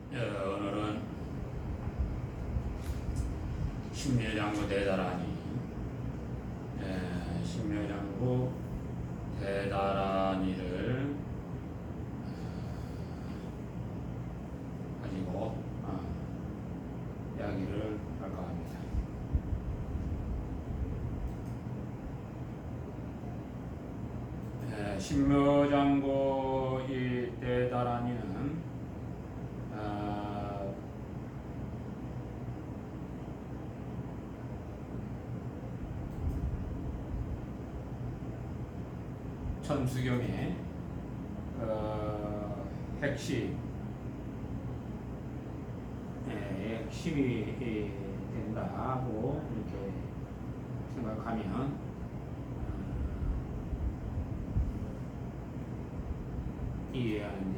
오늘은 신묘장구 대다라니, 신묘장구 대다라니를 가지고 이야기를 할까 합니다. 신묘장구 이 대다라니는 천수경의 핵심이 된다고 이렇게 생각하면 이해하는 데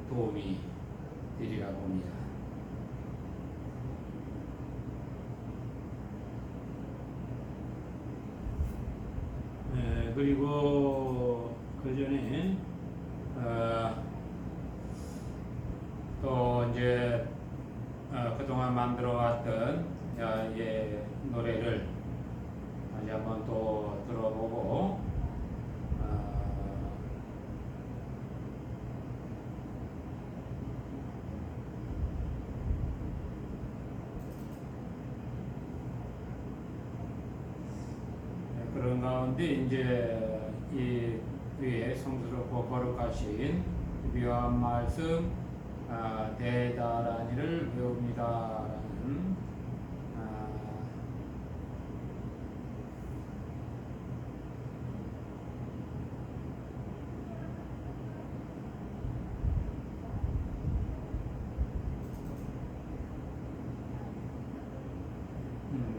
도움이 되리라고 봅니다. 그리고 그 전에 또 이제 그동안 만들어 왔던 노래를 다시 한번 또 들어보고 그런 가운데 이제 이 위에 성스럽고 거룩하신 묘한 말씀 대다라니를 배웁니다라는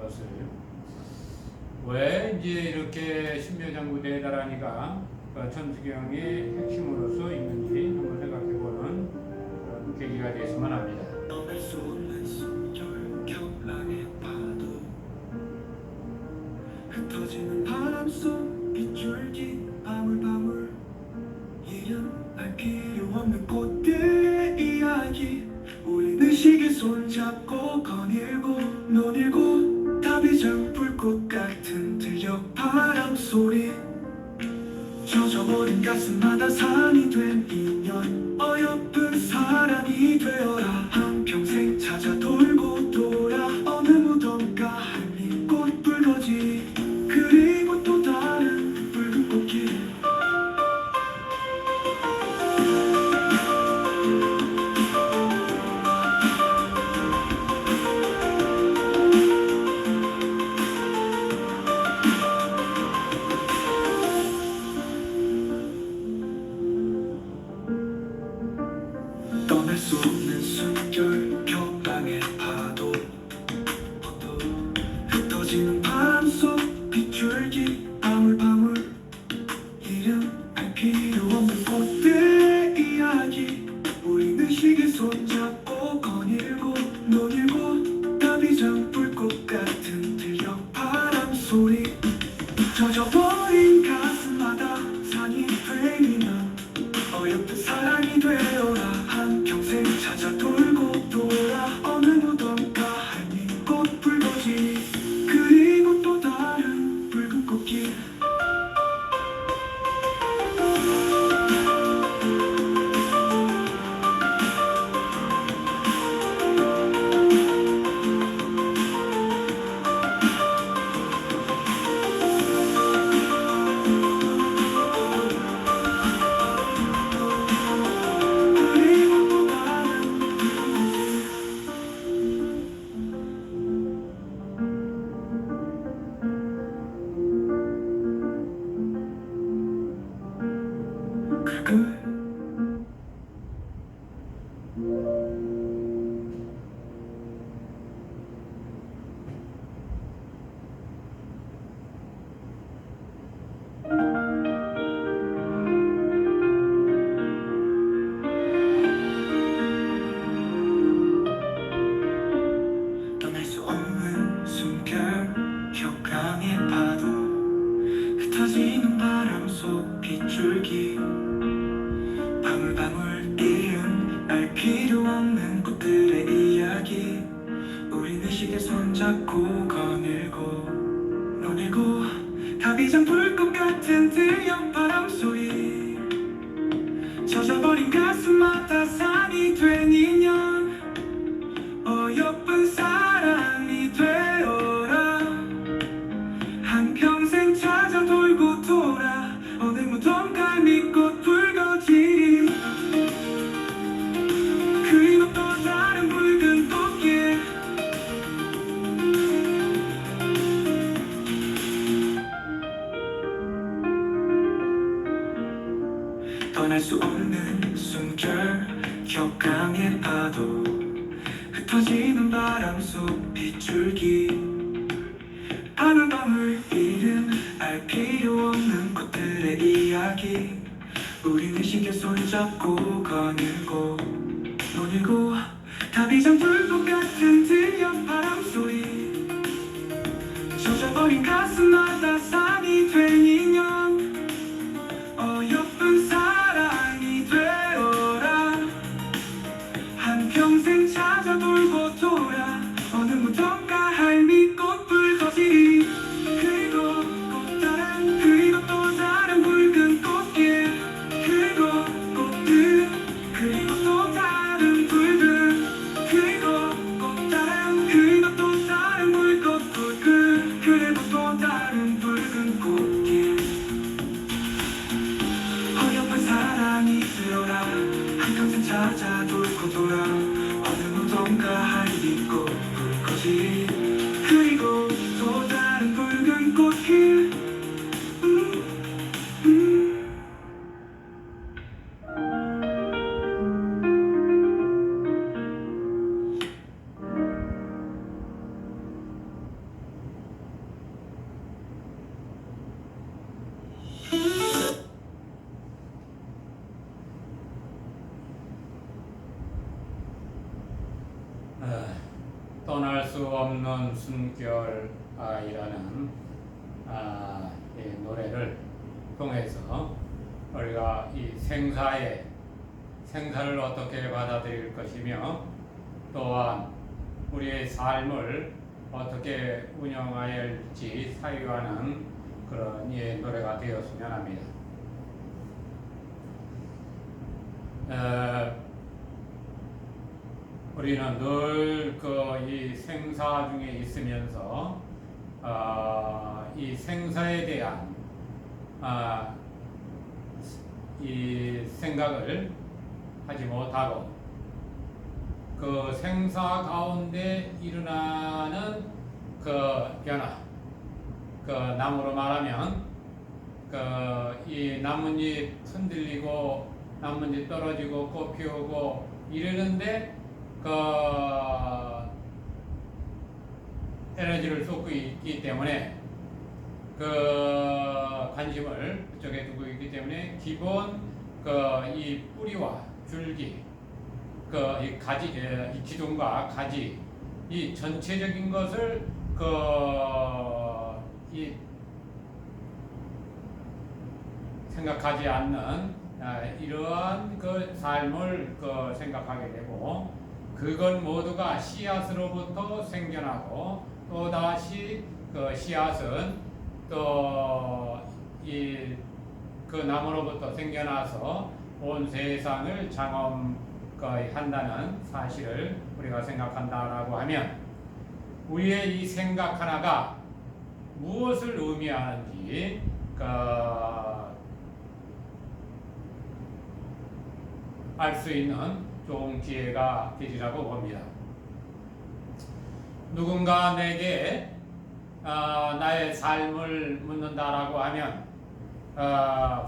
것을 왜 이제 이렇게 신묘장구 대다라니가 천수경의 핵심으로서 있는지 한번 생각해보는 그런 계기가 되었으면 합니다. 흩어지는 바람 속 빗줄기 방울방울 이름 알 필요 없는 꽃들의 이야기 우린 의식에 손잡고 거닐고 논일고 답이장 불꽃 같은 들녘 바람 소리 젖어버린 가슴마다 산이 된 인연 어여쁜 사랑이 되어라 한평생 찾아 돌고 돌아 어느 무덤가 한입 꽃불거지 그리고 또 다른 붉은 꽃길 떠날 수 없는 숨결 격랑의 파도 흩어지는 바람 속 빗줄기 방울방울 이름 알 필요 없는 꽃들의 이야기 우린 의식에 손잡고 거닐고 논일고 답이장 불꽃 같은 들녘 바람 소리 젖어버린 가슴마다 산이 되면 어여쁜 사랑이 되어라 한평생 찾아 돌고 돌아 어느 무덤가 한입 꽃 불거지 그리고 또 다른 붉은 꽃길 노래고 가비장 불 것 같은 들려 바람 소리 젖어버린 가슴마다 산이 된 인연 어여쁜 사랑이 되어라 한평생 찾아 돌고 돌아 어느 무덤가 믿고 붉어지리 그리고 또 다른 붉은 꽃길 떠날 수 없는 숨결 격강의 파도 흩어지는 바람 속 빗줄기 하늘밤을 잃은 알 필요 없는 꽃들의 이야기 우리는 신경 손잡고 거닐고 노리고 가비장 불꽃 같은 들려 바람 소리 젖어버린 가슴마다 산이 된 인연 어여쁜 사랑이 되어라 한평생 찾아 돌고 돌아 어느 무덤가 할미꽃 붉어지리 그리고 꽃다란 그리고 또 다른 붉은 꽃길 그리고 꽃들 그리고 또 다른 붉은 그리고 꽃다란 그리고 또 다른 붉은 붉은 그리고 또 다른 붉은 꽃길 어여쁜 사랑이 들어라 한평생 찾아 돌고 돌아 어느 무덤가 할미꽃 붉어지리 그리고 또 다른 붉은 꽃길 떠날 수 없는 숨결이라는 이 노래를 통해서 우리가 이 생사를 어떻게 받아들일 것이며 또한 우리의 삶을 어떻게 운영해야 할지 사유하는 그런 이 노래가 되었으면 합니다. 우리는 늘 이 생사 중에 있으면서 이 생사에 대한 이 생각을 하지 못하고 그 생사 가운데 일어나는 그 변화, 그 나무로 말하면 이 나뭇잎 흔들리고 나뭇잎 떨어지고 꽃 피우고 이러는데 에너지를 쏟고 있기 때문에 관심을 그쪽에 두고 있기 때문에 기본 이 뿌리와 줄기 이 가지 이 기둥과 가지 이 전체적인 것을 이 생각하지 않는 이러한 삶을 생각하게 되고 그건 모두가 씨앗으로부터 생겨나고 또 다시 씨앗은 또 그 나무로부터 생겨나서 온 세상을 장엄한다는 사실을 우리가 생각한다라고 하면 우리의 이 생각 하나가 무엇을 의미하는지 알 수 있는 좋은 기회가 되리라고 봅니다. 누군가 내게 나의 삶을 묻는다라고 하면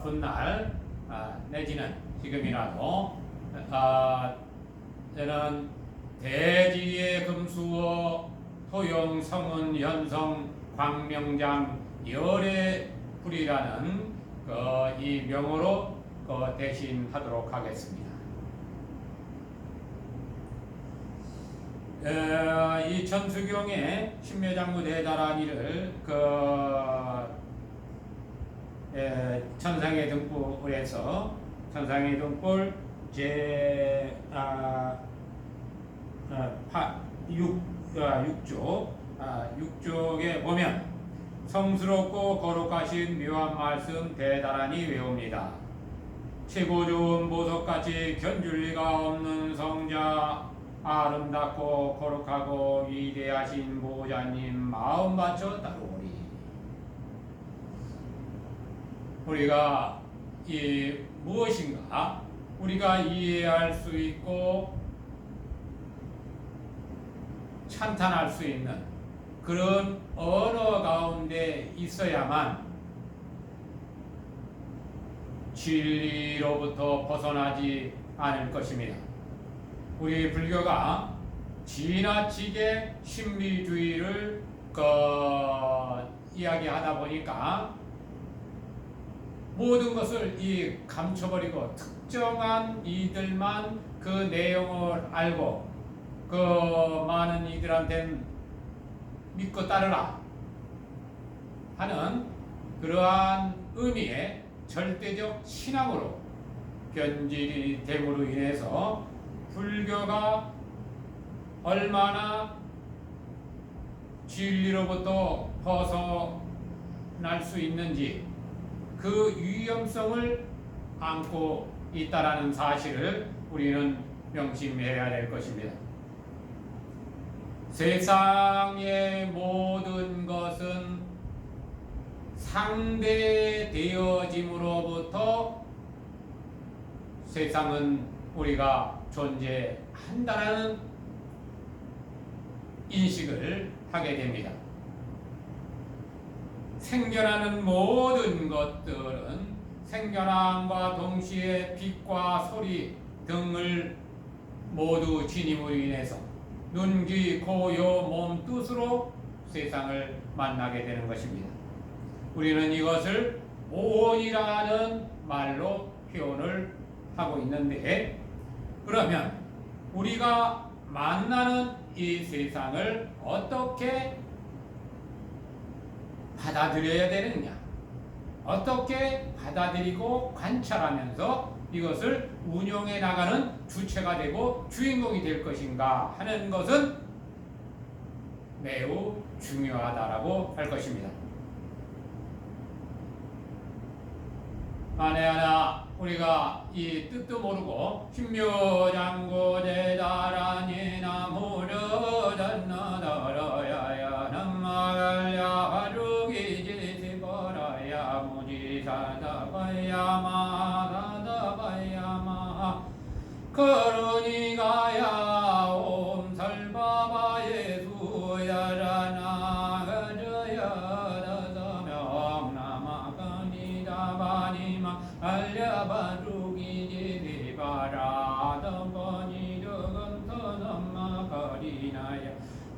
훗날 내지는 지금이라도 저는 대지의 금수어 토용 성은 연성 광명장 열애불이라는 이 명호로 대신하도록 하겠습니다. 이 천수경의 신묘장구 대다라니를 천상의 등불에서 천상의 등불 제 6쪽 6쪽에 보면 성스럽고 거룩하신 묘한 말씀 대단하니 외웁니다. 최고 좋은 보석같이 견줄 리가 없는 성자, 아름답고 거룩하고 위대하신 보좌님 마음 바쳐 따르오리. 우리가 이 무엇인가 우리가 이해할 수 있고 찬탄할 수 있는 그런 언어 가운데 있어야만 진리로부터 벗어나지 않을 것입니다. 우리 불교가 지나치게 신비주의를 이야기하다 보니까 모든 것을 감춰버리고 특정한 이들만 그 내용을 알고 그 많은 이들한테는 믿고 따르라 하는 그러한 의미의 절대적 신앙으로 변질이 됨으로 인해서 불교가 얼마나 진리로부터 벗어날 수 있는지 그 위험성을 안고 있다라는 사실을 우리는 명심해야 될 것입니다. 세상의 모든 것은 상대되어짐으로부터 세상은 우리가 존재한다라는 인식을 하게 됩니다. 생겨나는 모든 것들은 생겨남과 동시에 빛과 소리 등을 모두 지님으로 인해서 눈, 귀, 코, 요, 몸, 뜻으로 세상을 만나게 되는 것입니다. 우리는 이것을 오이라는 말로 표현을 하고 있는데, 그러면 우리가 만나는 이 세상을 어떻게 받아들여야 되느냐, 어떻게 받아들이고 관찰하면서 이것을 운용해 나가는 주체가 되고 주인공이 될 것인가 하는 것은 매우 중요하다라고 할 것입니다. 만에 하나 우리가 이 뜻도 모르고 신묘장고 제자라니 나무려졌나더러야야 남마갈야 화루기지시버라야 무지사다바야마다다바야마 그러니가야 옴살바바 예수야라나 가져야다사명 나마가니다바니마 알려바루기지리바라던버니저건터넘마거리나야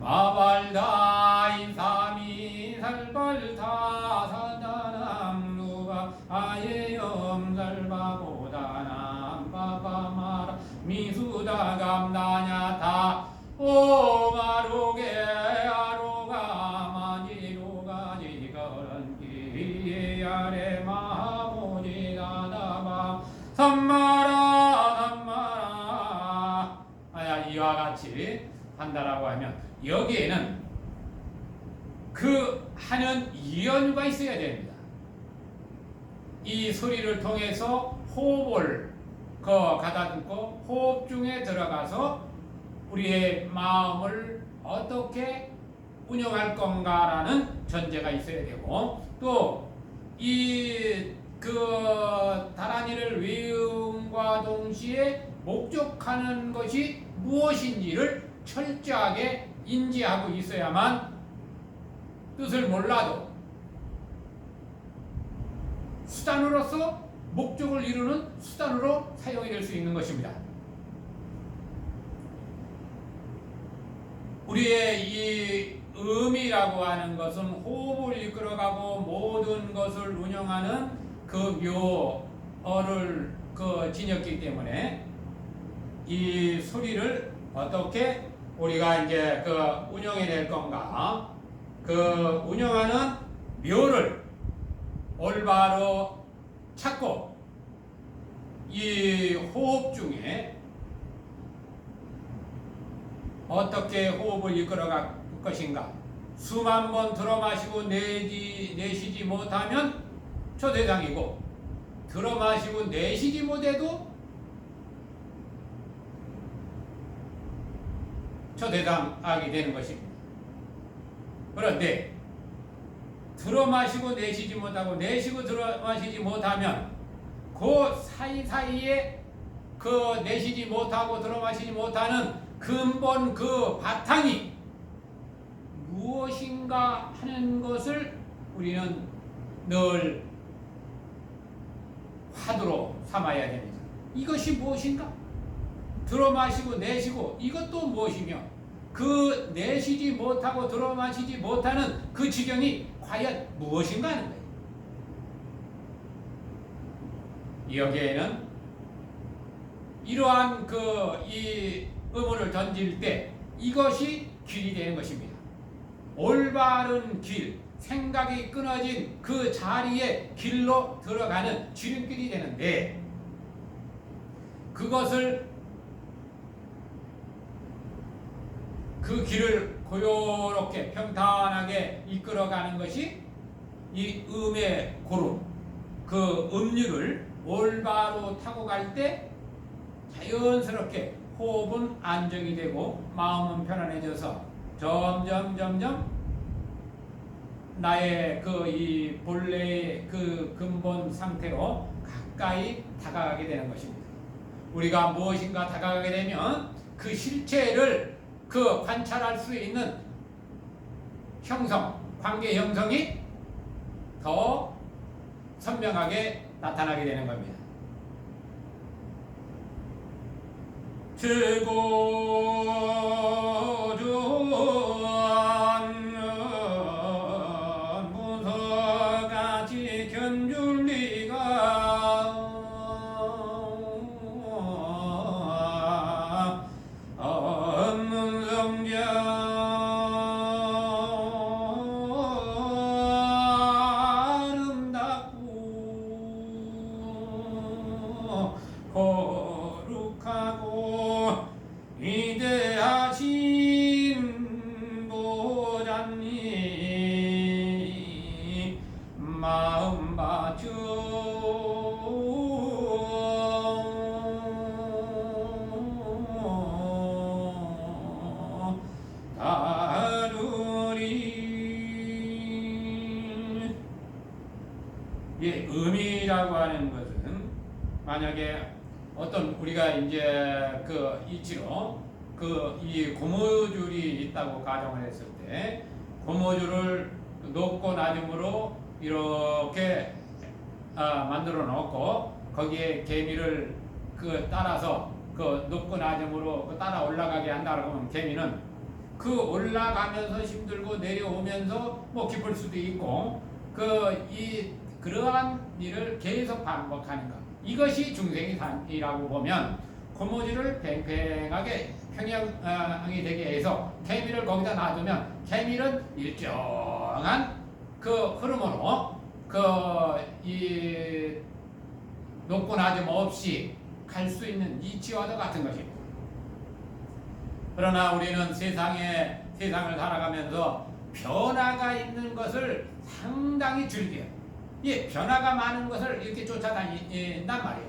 마발다인 삼이살벌타 사다남누가 아예엄살바보다남 바바마라 미수다감다냐타 오마루게 아로가마지로가지거런기 아래 마하모지다다바 삼마라 이와 같이 한다라고 하면 여기에는 그 하는 이연유가 있어야 됩니다. 이 소리를 통해서 호흡을 가다듬고 호흡 중에 들어가서 우리의 마음을 어떻게 운영할 건가라는 전제가 있어야 되고, 또 이 다란이를 외움과 동시에 목적하는 것이 무엇인지를 철저하게 인지하고 있어야만 뜻을 몰라도 수단으로서 목적을 이루는 수단으로 사용이 될 수 있는 것입니다. 우리의 이 음이라고 하는 것은 호흡을 이끌어가고 모든 것을 운영하는 그 묘어를 지녔기 때문에 이 소리를 어떻게 우리가 이제 운영해낼 건가, 운영하는 묘를 올바로 찾고 이 호흡 중에 어떻게 호흡을 이끌어갈 것인가, 수만 번 들어 마시고 내쉬지 못하면 초대상이고, 들어 마시고 내쉬지 못해도 초대상하게 되는 것입니다. 그런데 들어 마시고 내쉬지 못하고 내쉬고 들어 마시지 못하면 그 사이사이에 그 내쉬지 못하고 들어 마시지 못하는 근본 그 바탕이 무엇인가 하는 것을 우리는 늘 화두로 삼아야 됩니다. 이것이 무엇인가? 들어 마시고 내쉬고 이것도 무엇이며, 그 내쉬지 못하고 들어 마시지 못하는 그 지경이 과연 무엇인가 하는 거예요. 여기에는 이러한 이 의문을 던질 때 이것이 길이 되는 것입니다. 올바른 길, 생각이 끊어진 그 자리에 길로 들어가는 지름길이 되는데, 그것을 그 길을 고요롭게 평탄하게 이끌어가는 것이 이 음의 고름, 그 음률을 올바로 타고 갈 때 자연스럽게 호흡은 안정이 되고 마음은 편안해져서 점점 나의 이 본래의 그 근본 상태로 가까이 다가가게 되는 것입니다. 우리가 무엇인가 다가가게 되면 그 실체를 관찰할 수 있는 형성, 관계 형성이 더 선명하게 나타나게 되는 겁니다. 즐거운 문서같이 견줄 리가 없는 성자 아름답고 거룩하고 위대하신 보좌님 마음 바쳐 다루리. 음이라고 하는 것은 만약에 어떤 우리가 이제 이치로 이 고무줄이 있다고 가정을 했을 때, 고무줄을 높고 낮음으로 이렇게 만들어 놓고 거기에 개미를 따라서 높고 낮음으로 따라 올라가게 한다고 하면, 개미는 올라가면서 힘들고 내려오면서 기쁠 수도 있고 그러한 일을 계속 반복하는 것, 이것이 중생이라고 보면, 고무줄을 팽팽하게 평형이 되게 해서 개미를 거기다 놔두면 개미는 일정한 흐름으로 이 높고 낮음 없이 갈 수 있는 이치와도 같은 것입니다. 그러나 우리는 세상을 살아가면서 변화가 있는 것을 상당히 즐겨요. 변화가 많은 것을 이렇게 쫓아다닌단 말이에요.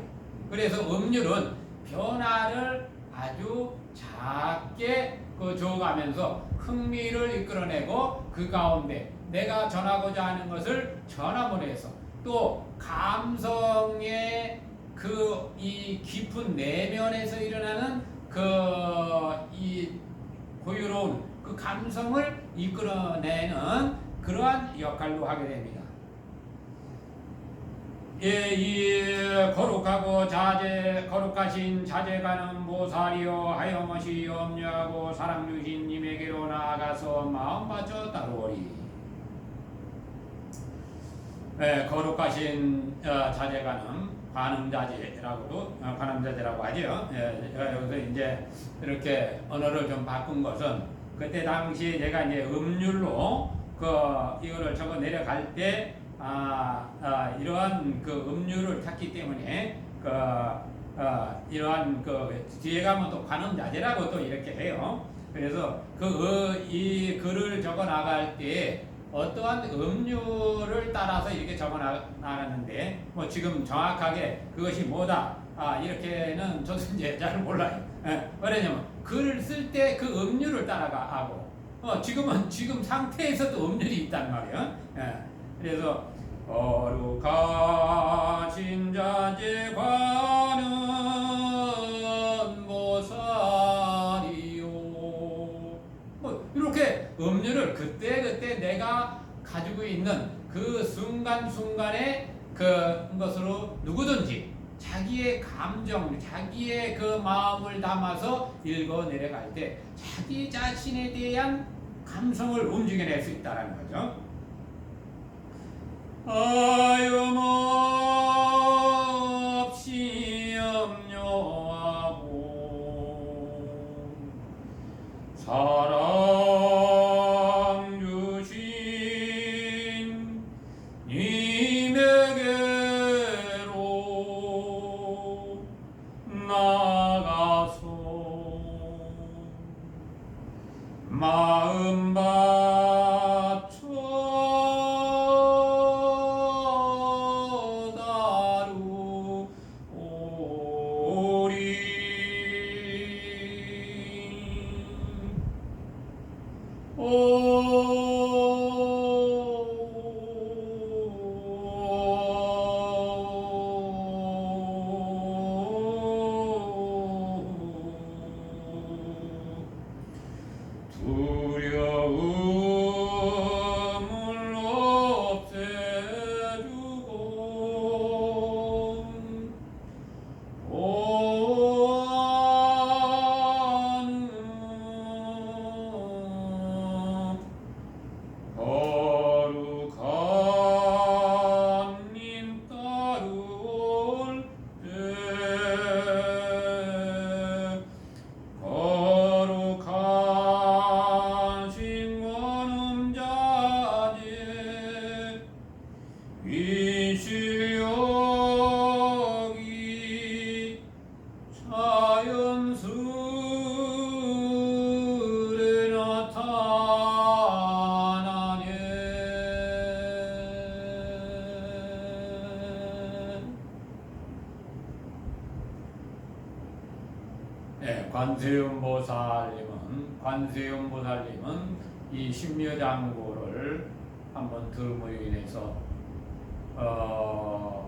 그래서 음률은 변화를 아주 작게 줘가면서 흥미를 이끌어내고, 그 가운데 내가 전하고자 하는 것을 전함으로 해서 또 감성의 이 깊은 내면에서 일어나는 이 고유로운 감성을 이끌어내는 그러한 역할도 하게 됩니다. 이 거룩하고 거룩하신 자제가는 보살이여 하여머시 염려하고 사랑 주신 님에게로 나아가서 마음 바쳐 따르오리. 거룩하신 자제가는 관음자제라고 하죠. 여기서 이제 이렇게 언어를 좀 바꾼 것은, 그때 당시에 제가 이제 음률로 이거를 적어 내려갈 때 이러한 음률을 탔기 때문에 이러한 뒤에 가면 또 관음자제라고 또 이렇게 해요. 그래서 이 글을 적어 나갈 때 어떠한 음료를 따라서 이렇게 적어 나가는데 뭐 지금 정확하게 그것이 뭐다 이렇게는 저도 이제 잘 몰라요. 왜냐면 글을 쓸 때 그 음료를 따라가고 지금 상태에서도 음률이 있단 말이에요. 그래서 거룩하신 자재관은 보살이요. 뭐 이렇게 음률을 그때 내가 가지고 있는 그 순간순간의 그것으로 누구든지 자기의 감정, 자기의 그 마음을 담아서 읽어 내려갈 때 자기 자신에 대한 감성을 움직여낼 수 있다는 거죠. 하염없이 염려하고 사랑 주신 님에게로 나가서 마음 바쳐 두려움을 없애주고 오하는 거룩한 님 따를 때 거룩하신 원음자재 위실력이 자연스레 나타나네. 네, 관세음보살님은 이 신묘장구를 한번 들음으로 인해서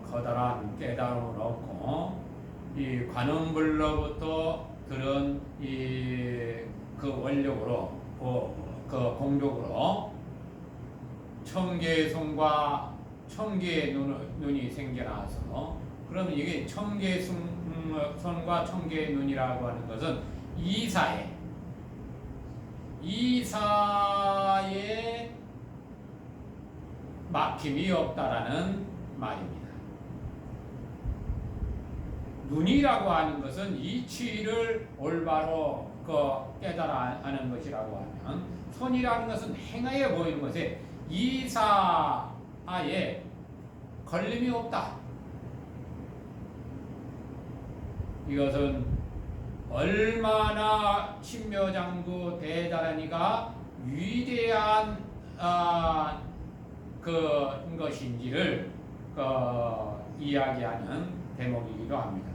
커다란 깨달음을 얻고 이 관음불로부터 들은 그 원력으로 그 공력으로 청개의 손과 청개의 눈이 생겨나서 그러면 이게 청개의 손과 청개의 눈이라고 하는 것은 이사에 막힘이 없다라는 말입니다. 눈이라고 하는 것은 이치를 올바로 깨달아하는 것이라고 하면, 손이라는 것은 행하여 보이는 것에 이사에 걸림이 없다. 이것은 얼마나 신묘장구 대단하니가 위대한 것인지를 이야기하는 대목이기도 합니다.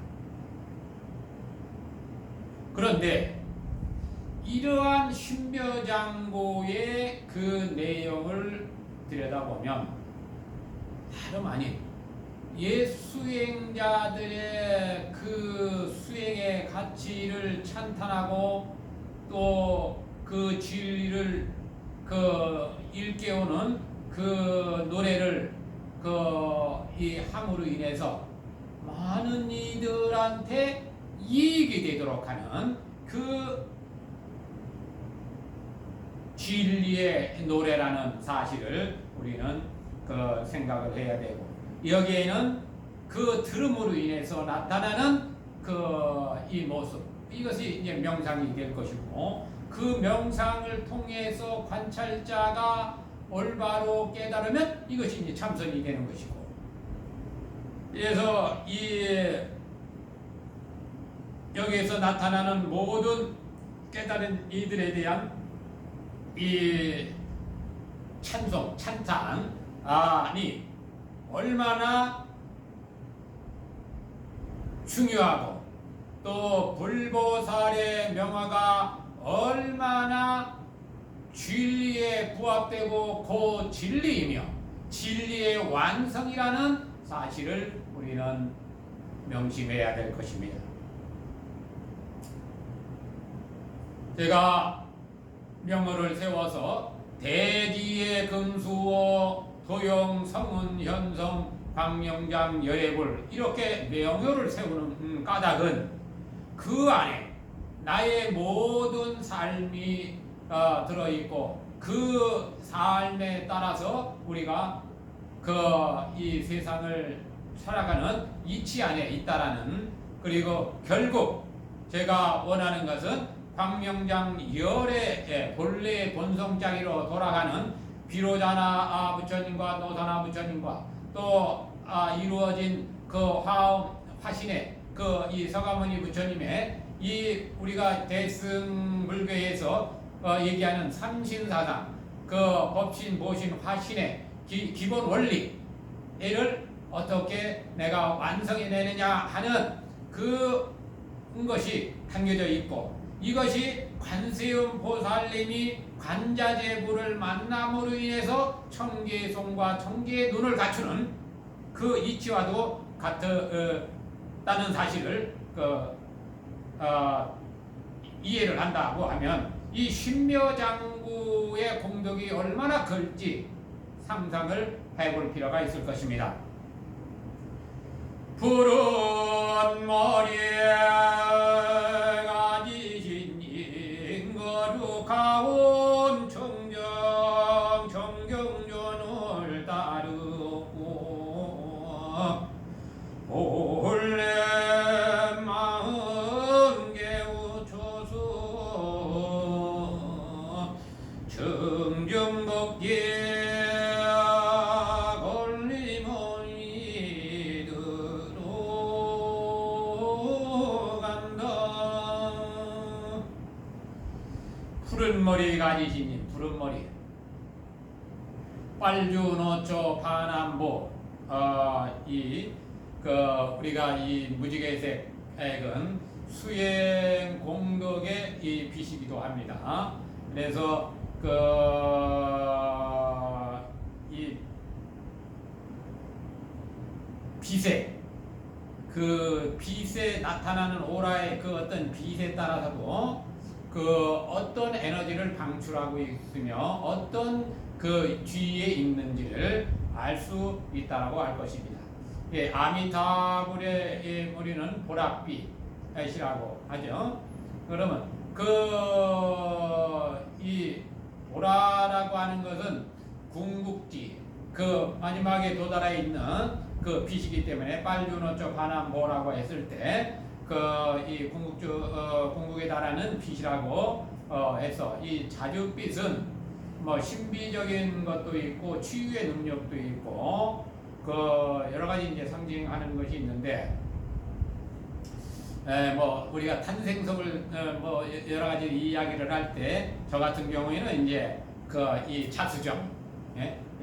그런데 이러한 신묘장구의 그 내용을 들여다보면 다름 아닌 옛 수행자들의 그 수행의 가치를 찬탄하고 또 그 진리를 일깨우는 그 노래를 이 함으로 인해서 많은 이들한테 이익이 되도록 하는 그 진리의 노래라는 사실을 우리는 생각을 해야 되고, 여기에는 그 들음으로 인해서 나타나는 이 모습, 이것이 이제 명상이 될 것이고, 그 명상을 통해서 관찰자가 올바로 깨달으면 이것이 이제 참선이 되는 것이고, 그래서 여기에서 나타나는 모든 깨달은 이들에 대한 이 찬송, 찬탄이 얼마나 중요하고 또 불보살의 명화가 얼마나 진리에 부합되고 그 진리이며 진리의 완성이라는 사실을 우리는 명심해야 될 것입니다. 제가 명호를 세워서 대지의 금수호 도용 성운 현성 광명장 여예불 이렇게 명호를 세우는 까닭은 그 안에 나의 모든 삶이 들어있고 그 삶에 따라서 우리가 이 세상을 살아가는 이치 안에 있다라는, 그리고 결국 제가 원하는 것은 광명장 열의 본래 본성장이로 돌아가는 비로자나 부처님과 노사나 부처님과 또 이루어진 그 화신의 이 서가모니 부처님의 이 우리가 대승불교에서 얘기하는 삼신사상, 그 법신, 보신, 화신의 기본 원리를 어떻게 내가 완성해내느냐 하는 것이 담겨져 있고, 이것이 관세음 보살님이 관자재부를 만남으로 인해서 청계송과 청계의 눈을 갖추는 그 이치와도 같다는 사실을 이해를 한다고 하면 이 신묘장구의 공덕이 얼마나 클지 상상을 해볼 필요가 있을 것입니다. 푸른 머리가 지신 인거룩하온 청정존을 따르고 본래 마음 깨우쳐서 청정덕계 푸른 머리 가지시니 푸른 머리 빨주노초 파남보 우리가 이 무지개색은 수행 공덕의 이 빛이기도 합니다. 그래서 이 빛에 나타나는 오라의 어떤 빛에 따라서도 어떤 에너지를 방출하고 있으며 어떤 뒤에 있는지를 알 수 있다라고 할 것입니다. 예, 아미타불의 우리는 보랏빛이라고 하죠. 그러면 이 보라라고 하는 것은 궁극지, 마지막에 도달해 있는 빛이기 때문에 빨주노초 반암보라고 했을 때 이 궁극에 달하는 빛이라고 해서 이 자주빛은 뭐 신비적인 것도 있고 치유의 능력도 있고 여러 가지 이제 상징하는 것이 있는데, 뭐 우리가 탄생석을 뭐 여러 가지 이야기를 할 때 저 같은 경우에는 이제 이 자수정,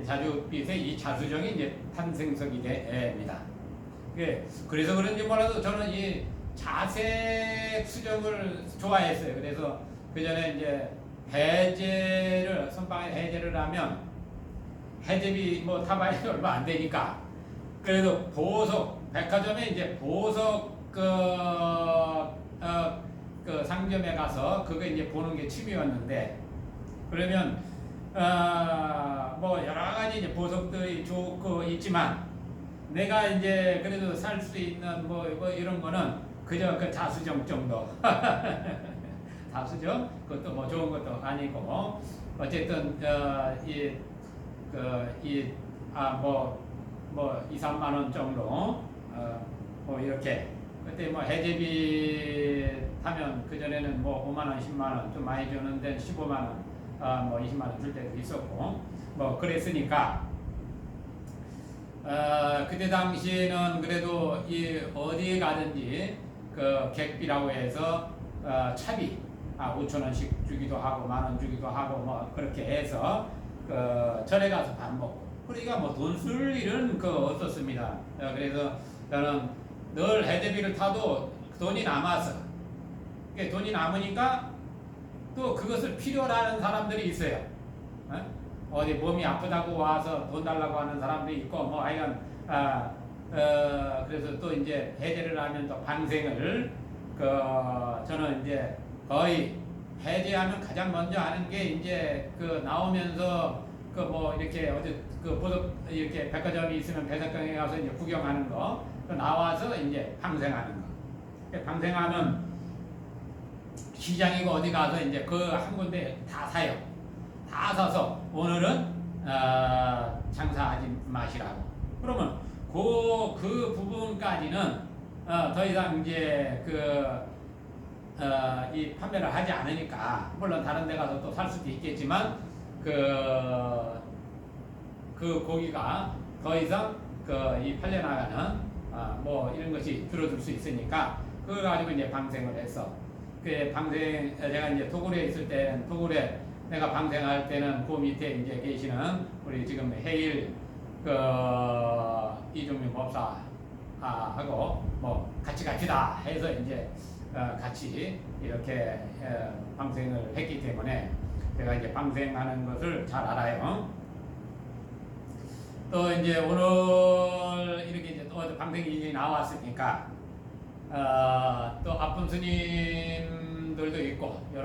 자주빛의 이 자수정이 이제 탄생석이 됩니다. 그래서 그런지 몰라도 저는 이 자색 수정을 좋아했어요. 그래서 그 전에 이제 선방에 해제를 하면 해제비 뭐 타바이 얼마 안 되니까, 그래도 보석 백화점에 이제 보석 상점에 가서 그거 이제 보는 게 취미였는데, 그러면 뭐 여러 가지 이제 보석들이 좋고 있지만 내가 이제 그래도 살 수 있는 뭐 이런 거는 그저 자수정 정도. 자수정 그것도 뭐 좋은 것도 아니고 어쨌든 뭐 2, 3만 원 정도 뭐 이렇게. 그때 뭐 해제비 타면 그 전에는 뭐 5만 원, 10만 원 좀 많이 주는 데는 15만 원, 뭐 20만 원 줄 때도 있었고 뭐 그랬으니까. 그때 당시에는 그래도 어디에 가든지 객비라고 해서 차비, 5천 원씩 주기도 하고 10,000원 주기도 하고 뭐 그렇게 해서 그 절에 가서 밥 먹고 그러니까 뭐 돈 쓸 일은 없었습니다. 그래서 저는 늘 해대비를 타도 돈이 남아서 돈이 남으니까 또 그것을 필요로 하는 사람들이 있어요. 어디 몸이 아프다고 와서 돈 달라고 하는 사람들이 있고 뭐 하여간 그래서 또 이제 해제를 하면 또 방생을 저는 이제 거의 해제하면 가장 먼저 하는 게 이제 나오면서 뭐 이렇게 어디 보석 이렇게 백화점이 있으면 백사장에 가서 이제 구경하는 거 나와서 이제 방생하는 거. 방생하면 시장이고 어디 가서 이제 한 군데 다 사요. 다 사서 오늘은 장사하지 마시라고. 그러면 그 부분까지는 더 이상 이제 이 판매를 하지 않으니까 물론 다른 데 가서 또 살 수도 있겠지만 그 고기가 더 이상 이 팔려나가는 뭐 이런 것이 줄어들 수 있으니까 그걸 가지고 이제 방생을 했어. 제가 이제 토굴에 있을 때는 토굴에 내가 방생할 때는 그 밑에 이제 계시는 우리 지금 해일 이종민 법사 하고 뭐 같이다 해서 이제 같이 이렇게 방생을 했기 때문에 제가 이제 방생하는 것을 잘 알아요. 또 이제 오늘 이렇게 이제 또 방생이 나왔으니까 또 아픈 스님들도 있고 여러